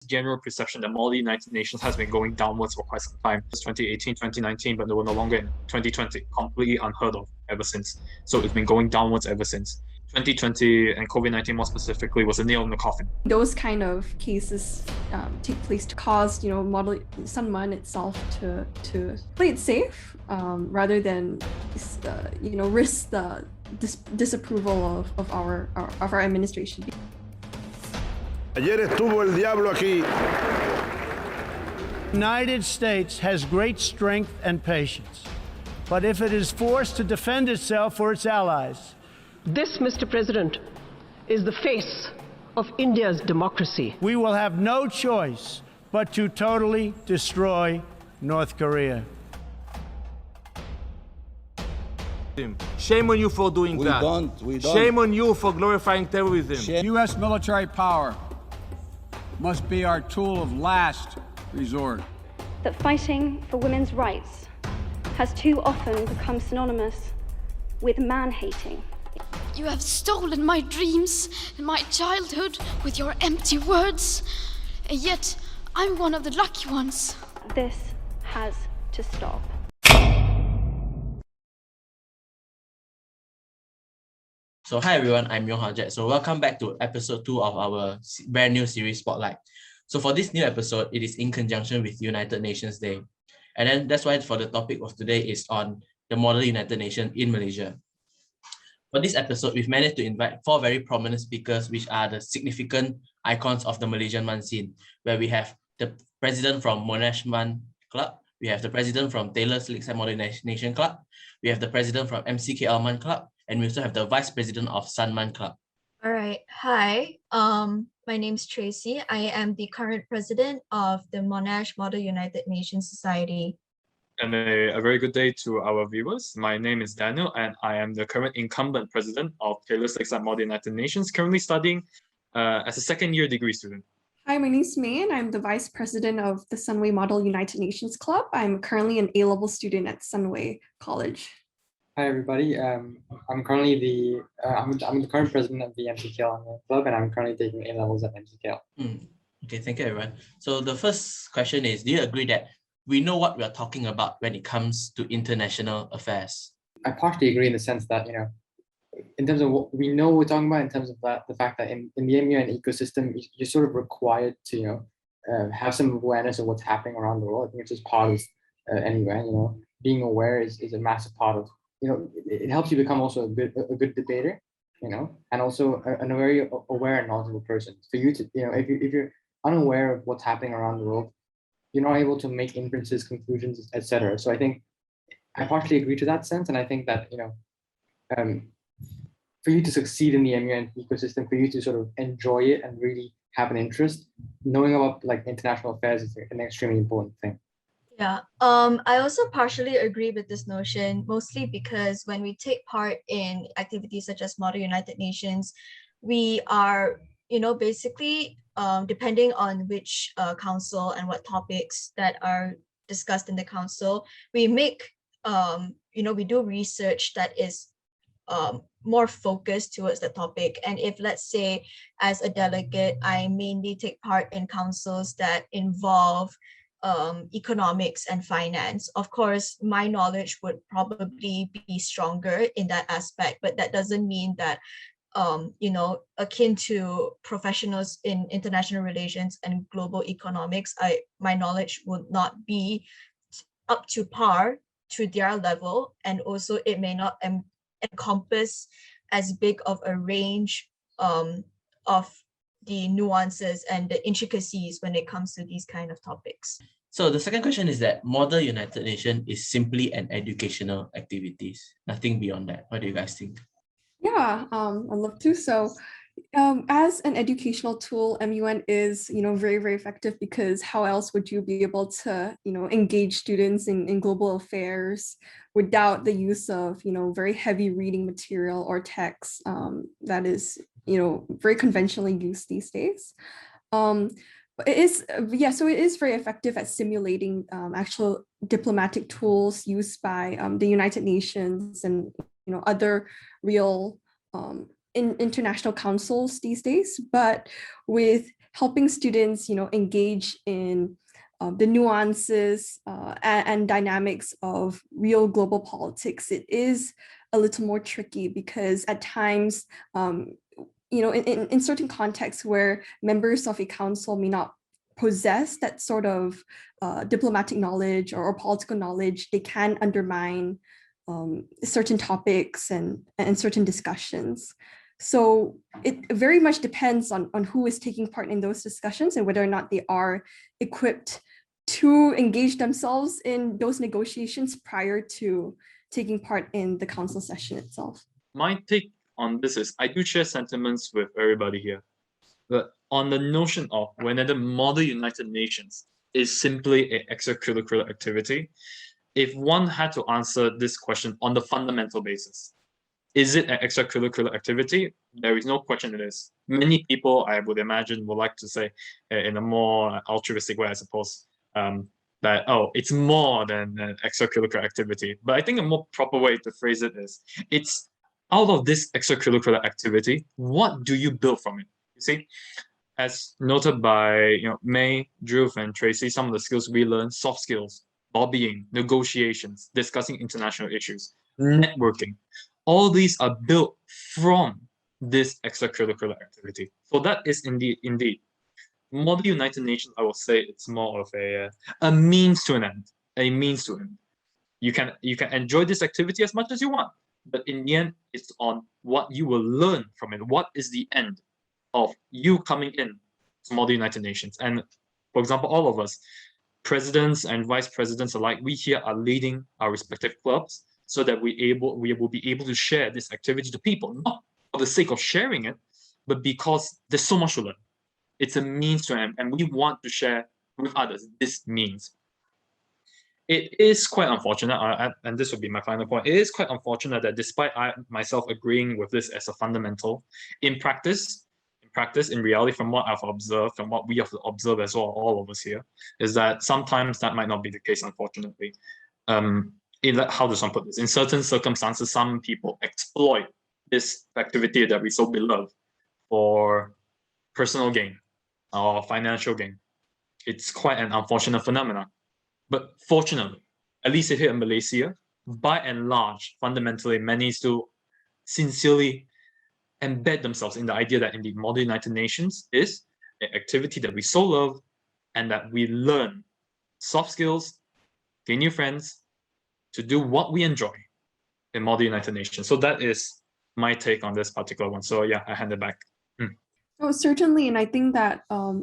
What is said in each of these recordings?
general perception that model United Nations has been going downwards for quite some time. It's 2018, 2019, but they were no longer in 2020, completely unheard of ever since. So it's been going downwards ever since. 2020 and COVID-19 more specifically was a nail in the coffin. Those kind of cases take place to cause, model SUNMUN itself to play it safe rather than, risk the disapproval of our administration. Ayer estuvo el diablo aquí. The United States has great strength and patience, but if it is forced to defend itself or its allies, this, Mr. President, is the face of India's democracy. We will have no choice but to totally destroy North Korea. Shame on you for doing that. We don't. Shame on you for glorifying terrorism. U.S. military power must be our tool of last resort. That fighting for women's rights has too often become synonymous with man-hating. You have stolen my dreams and my childhood with your empty words, and yet I'm one of the lucky ones. This has to stop. So hi everyone, I'm Leong. So welcome back to episode 2 of our brand new series Spotlight. So for this new episode, it is in conjunction with United Nations Day. And then that's why for the topic of today is on the model United Nations in Malaysia. For this episode, we've managed to invite 4 very prominent speakers, which are the significant icons of the Malaysian MUN scene, where we have the president from MONMUN Club, we have the president from Taylor's Lakeside Model Nation Club, we have the president from MCKLMUN Club, and we also have the vice president of SUNMUN Club. All right. Hi. My name's Tracy. I am the current president of the Monash Model United Nations Society. And a very good day to our viewers. My name is Daniel, and I am the current incumbent president of Taylor's Lakeside Model United Nations, currently studying as a second-year degree student. Hi, my name's May, and I'm the vice president of the Sunway Model United Nations Club. I'm currently an A-level student at Sunway College. Hi everybody. I'm currently the current president of the MCKLMUN Club, and I'm currently taking A-levels at MCKL. Okay, thank you everyone. So the first question is, do you agree that we know what we are talking about when it comes to international affairs? I partially agree in the sense that, in terms of what we know we're talking about, in terms of the fact that in the MUN ecosystem, you're sort of required to, have some awareness of what's happening around the world. I think it's just part of anyway, being aware is a massive part of, it helps you become also a good debater, and also a very aware and knowledgeable person. For you to, if you're unaware of what's happening around the world, you're not able to make inferences, conclusions, etc. So I think I partially agree to that sense, and I think that for you to succeed in the MUN ecosystem, for you to sort of enjoy it and really have an interest, knowing about like international affairs is an extremely important thing. Yeah, I also partially agree with this notion, mostly because when we take part in activities such as Model United Nations, we are, basically depending on which council and what topics that are discussed in the council, we make, we do research that is more focused towards the topic. And if, let's say, as a delegate, I mainly take part in councils that involve economics and finance, of course, my knowledge would probably be stronger in that aspect, but that doesn't mean that akin to professionals in international relations and global economics, my knowledge would not be up to par to their level, and also it may not encompass as big of a range of the nuances and the intricacies when it comes to these kind of topics. So the second question is that Model United Nations is simply an educational activities, nothing beyond that. What do you guys think? Yeah, I'd love to. So as an educational tool, MUN is, very, very effective, because how else would you be able to, engage students in global affairs without the use of, very heavy reading material or text that is, very conventionally used these days. It is, so it is very effective at simulating actual diplomatic tools used by the United Nations and other real international councils these days. But with helping students, engage in the nuances and dynamics of real global politics, it is a little more tricky because at times, in certain contexts where members of a council may not possess that sort of diplomatic knowledge or political knowledge, they can undermine certain topics and certain discussions. So it very much depends on who is taking part in those discussions and whether or not they are equipped to engage themselves in those negotiations prior to taking part in the council session itself. My take on this is I do share sentiments with everybody here. But on the notion of whether the Model United Nations is simply an extracurricular activity, if one had to answer this question on the fundamental basis, is it an extracurricular activity? There is no question it is. Many people, I would imagine, would like to say in a more altruistic way, I suppose, that, oh, it's more than an extracurricular activity. But I think a more proper way to phrase it is, it's out of this extracurricular activity, what do you build from it? You see, as noted by May, Dhruv, and Tracy, some of the skills we learn: soft skills, lobbying, negotiations, discussing international issues, networking. All these are built from this extracurricular activity. So that is indeed. Model United Nations, I will say it's more of a means to an end. A means to an end. You can enjoy this activity as much as you want, but in the end, it's on what you will learn from it. What is the end of you coming in to Model United Nations? And for example, all of us, presidents and vice presidents alike, we here are leading our respective clubs so that we will be able to share this activity to people, not for the sake of sharing it, but because there's so much to learn. It's a means to an end, and we want to share with others this means. It is quite unfortunate, and this would be my final point, it is quite unfortunate that despite I myself agreeing with this as a fundamental, in practice, in reality, from what I've observed, and what we have observed as well, all of us here, is that sometimes that might not be the case, unfortunately. How does one put this? In certain circumstances, some people exploit this activity that we so beloved for personal gain or financial gain. It's quite an unfortunate phenomenon. But fortunately, at least here in Malaysia, by and large, fundamentally, many still sincerely embed themselves in the idea that indeed Model United Nations is an activity that we so love and that we learn soft skills, gain new friends, to do what we enjoy in Model United Nations. So that is my take on this particular one. So yeah, I hand it back. Oh, certainly, and I think that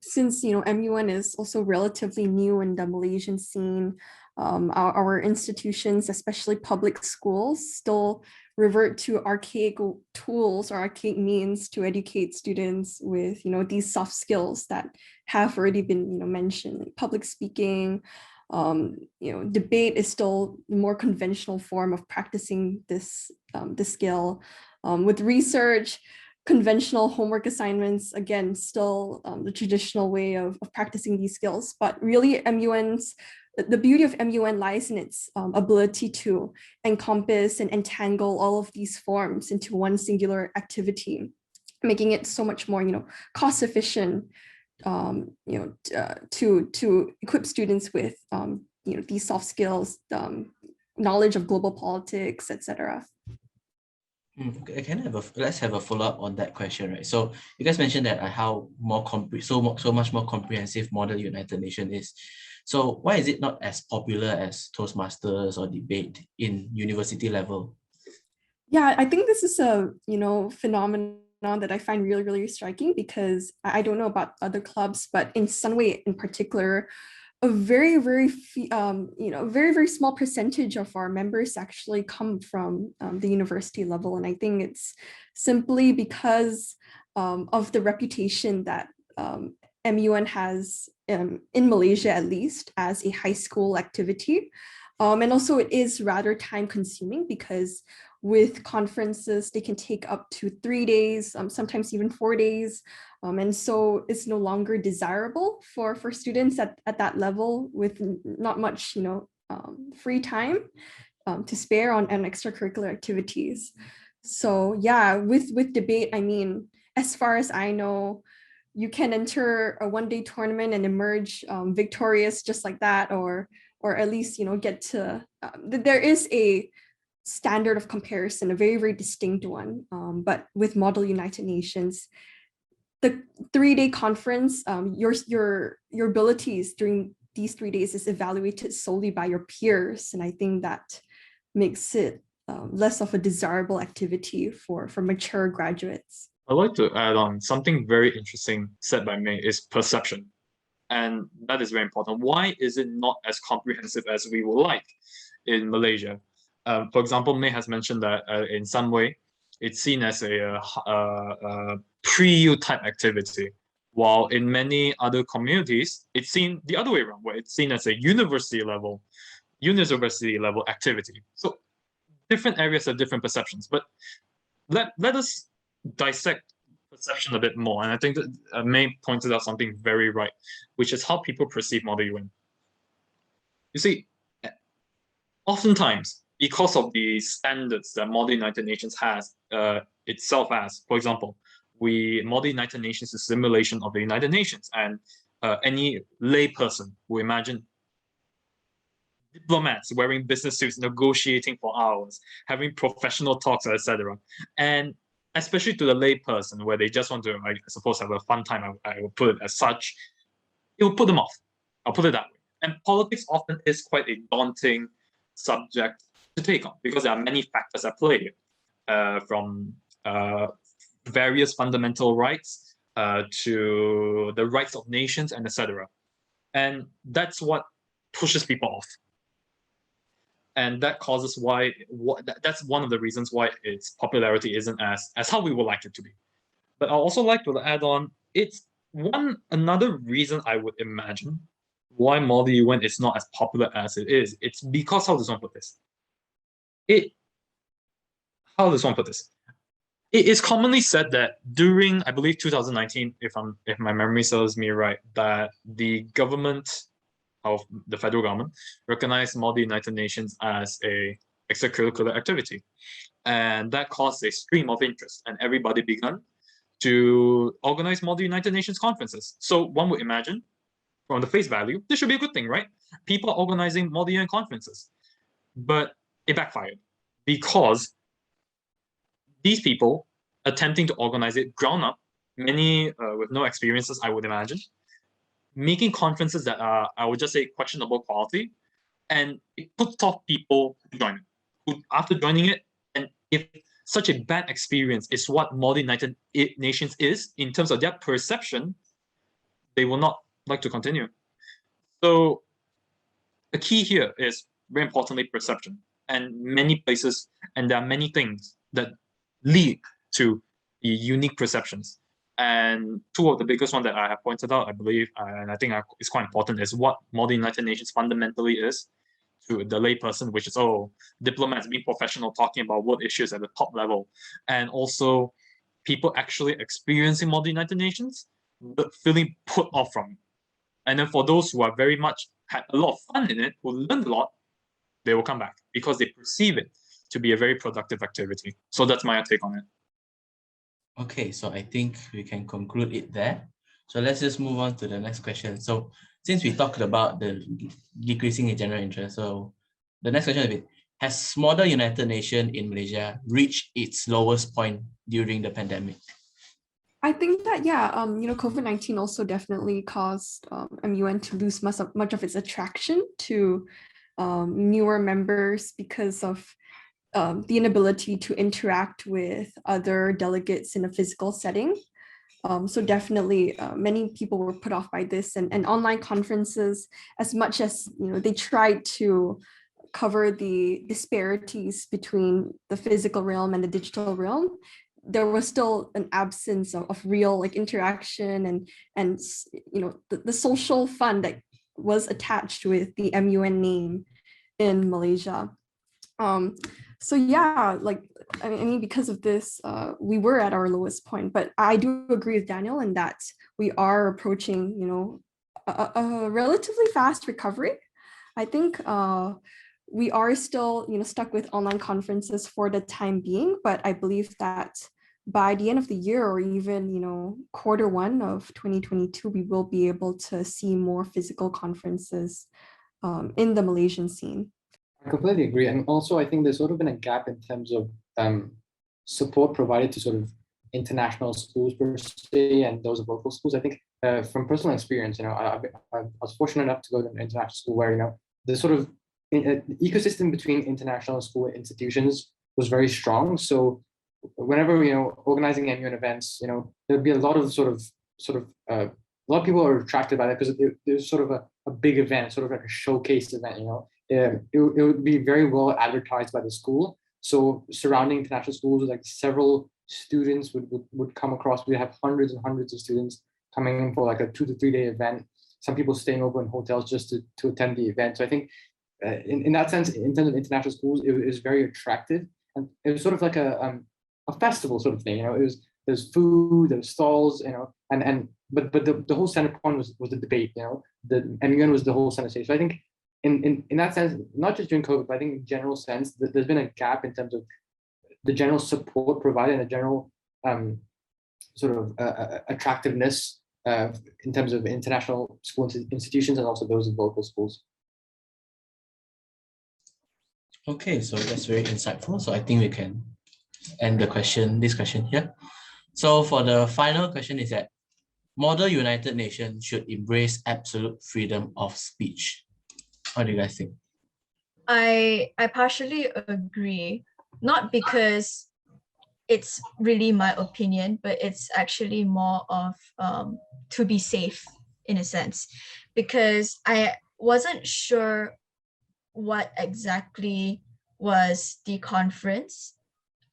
since MUN is also relatively new in the Malaysian scene, our institutions, especially public schools, still revert to archaic tools or archaic means to educate students with these soft skills that have already been mentioned, like public speaking. Debate is still a more conventional form of practicing this skill. With research, conventional homework assignments, again, still the traditional way of practicing these skills. But really, the beauty of MUN lies in its ability to encompass and entangle all of these forms into one singular activity, making it so much more, cost efficient, to equip students with, these soft skills, knowledge of global politics, etc. Let's have a follow-up on that question, right? So you guys mentioned that how so much more comprehensive Model United Nations is. So why is it not as popular as Toastmasters or debate in university level? Yeah, I think this is a phenomenon that I find really, really striking, because I don't know about other clubs, but in Sunway in particular, a very, very, very small percentage of our members actually come from the university level. And I think it's simply because of the reputation that MUN has in Malaysia, at least, as a high school activity. And also it is rather time consuming, because with conferences, they can take up to 3 days, sometimes even 4 days. And so it's no longer desirable for students at that level with not much, free time to spare on extracurricular activities. So yeah, with debate, I mean, as far as I know, you can enter a one-day tournament and emerge victorious just like that, or at least, get to, there is a standard of comparison, a very, very distinct one. But with Model United Nations, the 3-day conference, your abilities during these 3 days is evaluated solely by your peers. And I think that makes it less of a desirable activity for mature graduates. I'd like to add on something very interesting said by May is perception. And that is very important. Why is it not as comprehensive as we would like in Malaysia? For example, May has mentioned that in some way, it's seen as a pre-U type activity, while in many other communities, it's seen the other way around, where it's seen as a university level activity. So different areas have different perceptions, but let us dissect perception a bit more. And I think that May pointed out something very right, which is how people perceive Model UN. You see, oftentimes, because of the standards that Model United Nations has itself as, for example, Model United Nations is a simulation of the United Nations, and any lay person will imagine diplomats wearing business suits, negotiating for hours, having professional talks, etc. And especially to the lay person, where they just want to, I suppose, have a fun time, I will put it as such, it will put them off. I'll put it that way. And politics often is quite a daunting subject to take on, because there are many factors at play here, from various fundamental rights to the rights of nations, and etc. And that's what pushes people off. And that causes that's one of the reasons why its popularity isn't as how we would like it to be. But I'd also like to add on, it's another reason I would imagine why Model UN is not as popular as it is. It's because, how does one put this? It is commonly said that during, I believe, 2019, if my memory serves me right, that the government of the federal government recognized Model United Nations as a extracurricular activity. And that caused a stream of interest, and everybody began to organize Model United Nations conferences. So one would imagine, from the face value, this should be a good thing, right? People are organizing Model UN conferences. But it backfired, because these people attempting to organize it ground up, many with no experiences, I would imagine, making conferences that are, I would just say, questionable quality, and it puts off people to join it, who, after joining it, and if such a bad experience is what Model United Nations is in terms of their perception, they will not like to continue. So the key here is, very importantly, perception. And many places, and there are many things that lead to the unique perceptions. And two of the biggest ones that I have pointed out, I believe, and I think is quite important, is what Model United Nations fundamentally is to the layperson, which is, diplomats being professional, talking about world issues at the top level. And also people actually experiencing Model United Nations, but feeling put off from it. And then for those who are very much had a lot of fun in it, who learned a lot, they will come back because they perceive it to be a very productive activity. So that's my take on it. Okay, so I think we can conclude it there. So let's just move on to the next question. So since we talked about the decreasing in general interest, so the next question is, has Model United Nations in Malaysia reached its lowest point during the pandemic? I think that, yeah, COVID-19 also definitely caused MUN to lose much of its attraction to newer members because of the inability to interact with other delegates in a physical setting. So definitely many people were put off by this, and online conferences, as much as they tried to cover the disparities between the physical realm and the digital realm, there was still an absence of real interaction and the social fun that was attached with the MUN name in Malaysia. So yeah, I mean, because of this, we were at our lowest point. But I do agree with Daniel in that we are approaching, a relatively fast recovery. I think we are still, stuck with online conferences for the time being, but I believe that by the end of the year, or even, Q1 of 2022, we will be able to see more physical conferences in the Malaysian scene. I completely agree. And also, I think there's sort of been a gap in terms of support provided to sort of international schools per se and those of local schools. I think from personal experience, I was fortunate enough to go to an international school where, the sort of ecosystem between international school institutions was very strong. So whenever, organizing MUN events, there'd be a lot of a lot of people are attracted by that because there's sort of a big event, sort of like a showcase event, it would be very well advertised by the school. So surrounding international schools, like several students would come across. We have hundreds and hundreds of students coming in for like a 2 to 3 day event. Some people staying over in hotels just to attend the event. So I think in that sense, in terms of international schools, it was very attractive. And it was sort of like a festival sort of thing, there's food, there's stalls, but the whole center point was the debate, the MUN was the whole center stage. So I think in that sense, not just during COVID, but I think in general sense, there's been a gap in terms of the general support provided and the general sort of attractiveness in terms of international school institutions and also those of local schools. Okay, so that's very insightful. So I think we can end this question here. So for the final question is that model United Nations should embrace absolute freedom of speech. What do you guys think? I partially agree, not because it's really my opinion, but it's actually more of to be safe in a sense, because I wasn't sure what exactly was the conference.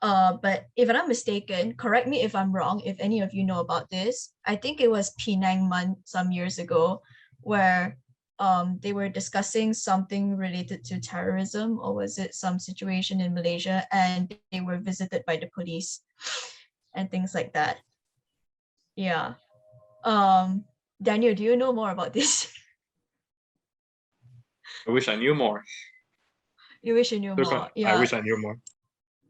But if I'm not mistaken, correct me if I'm wrong, if any of you know about this, I think it was TLMUN some years ago, where they were discussing something related to terrorism, or was it some situation in Malaysia, and they were visited by the police and things like that. Yeah. Daniel, do you know more about this? I wish I knew more. You wish you knew more. Yeah. I wish I knew more.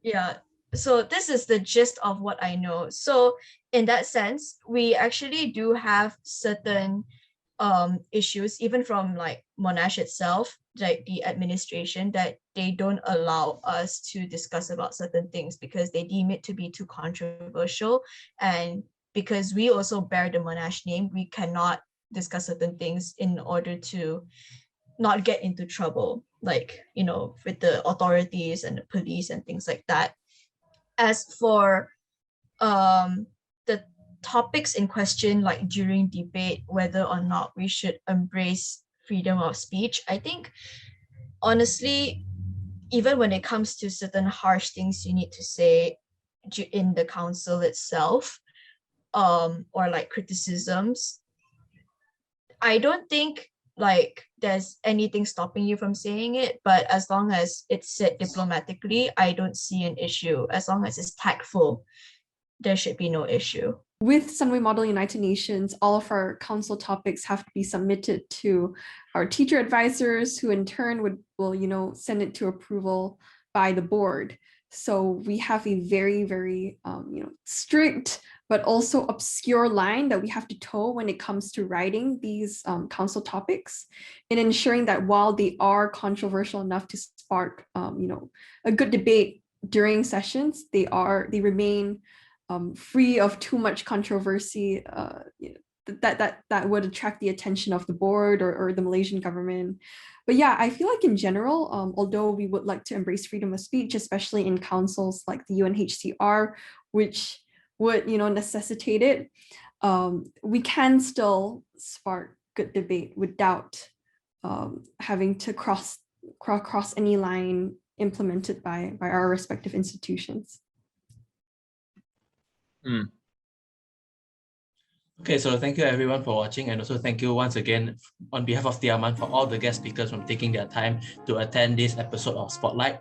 Yeah. So this is the gist of what I know. So in that sense, we actually do have certain issues, even from like Monash itself, like the administration, that they don't allow us to discuss about certain things because they deem it to be too controversial. And because we also bear the Monash name, we cannot discuss certain things in order to not get into trouble, like, with the authorities and the police and things like that. As for the topics in question, like during debate, whether or not we should embrace freedom of speech, I think, honestly, even when it comes to certain harsh things you need to say in the council itself, or like criticisms, I don't think like there's anything stopping you from saying it, but as long as it's said diplomatically, I don't see an issue. As long as it's tactful, there should be no issue. With SUNMUN Model United Nations, all of our council topics have to be submitted to our teacher advisors, who in turn will send it to approval by the board. So we have a very, very strict but also obscure line that we have to toe when it comes to writing these council topics, and ensuring that while they are controversial enough to spark a good debate during sessions, they remain free of too much controversy that would attract the attention of the board or the Malaysian government. But yeah, I feel like in general, although we would like to embrace freedom of speech, especially in councils like the UNHCR, which would necessitate it, we can still spark good debate without having to cross any line implemented by our respective institutions. Okay, so thank you everyone for watching, and also thank you once again on behalf of TLMUN for all the guest speakers from taking their time to attend this episode of Spotlight.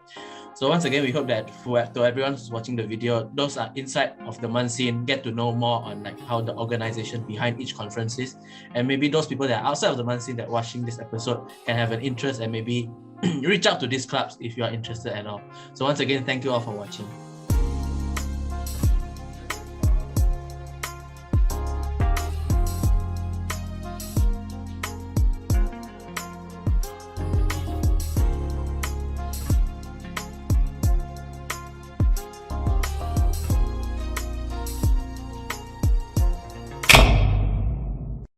So once again, we hope that to everyone who's watching the video, those are inside of the MUN scene, get to know more on like how the organization behind each conference is, and maybe those people that are outside of the MUN scene that are watching this episode can have an interest and maybe reach out to these clubs if you are interested at all. So once again, thank you all for watching.